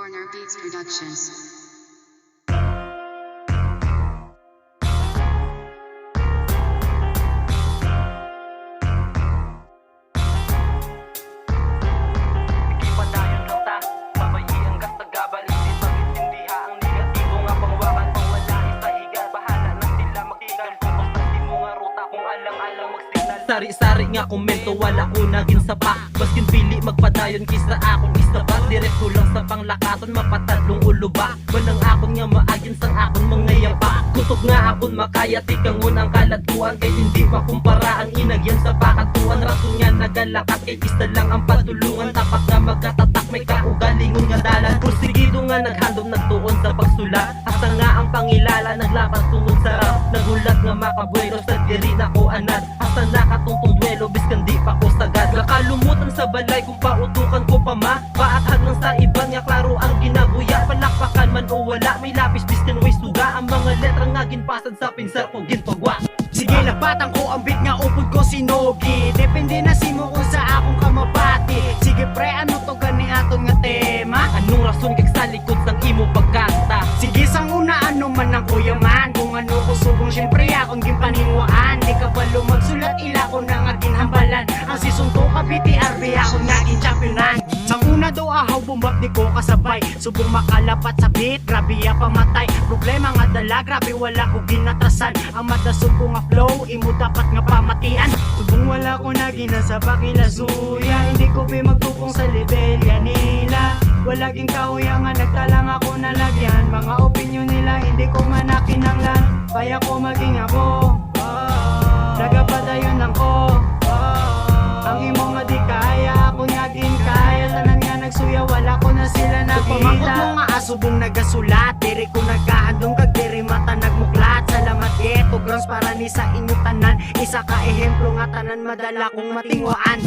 Corner Beats Productions. Sari-sari nga komento, wala ko naging sapa. Baskin pili magpadayon kisa akong isaba. Diretso lang sa panglakaton, mapatadlong ulo ba? Walang akon nga maagin sang akon mga yapa. Kutob nga akon makaya, tikangon ang kalatuan. Kay hindi makumpara ang inagyan sa pakatuan. Rason nga nagalakat, kay isa lang ang patulungan. Tapat nga magkatatak, may kaugalingon nga dalan. Pursigido nga naghandom, nagtuon sa pagsula. Asa nga ang pangilala, naglapat tungod sa rap. Nagulat nga makabuelo, sa diri na ko anad. Asa nakatungtong duelo, biskan di pa ko sagad. Nakalumutan sa balay kung pautukan ko pa ma. Paathag lang sa iban nga klaro ang ginabuya. Palakpakan man o wala, may lapis biskan way suga. Ang mga letra nga ginpasad sa pinsar ko ginpagwa. Sige lapatan ko ang beat nga upod ko sinugi. Depende na simo kung sa akong kamabati. Sige pre, ano to gani aton nga tema? Anong rason kag sa likod sang imo pagkanta? Sige sang una, ano man ang kuyaman. Kung ano ko subong, syempre akong ginpaninwaan. Di ka balo magsulat, ila ko na nga ginhambalan. Ang season 2 ka BTRB, ako naging championan. Sang una daw ahaw, bumbak di ko kasabay. Subong makalapat sa beat, grabe ya pamatay. Problema nga dala, grabe wala ko ginatrasan. Ang madasog ko nga flow, imo dapat nga pamatian. Subong wala ko na ginasaba kilasuya. Hindi ko magtupong sa lebelya nila. Wala ging kauya nga nagtalang ako na lagyan. Mga opinyon nila hindi ko manakinanglan. Kaya ko maging ako, nagapadayon lang ko. Ang imo nga di kaya, ako nga din kaya. Tanan nga nagsuya, wala ko na sila nakita. Pamangkot mo nga asubong nagasulat. Diri ko nagkahandong kag diri mata nagmuklat. Salamat geto grounds para ni sa inyo tanan. Isa ka ehemplo nga tanan madala kong matingwaan.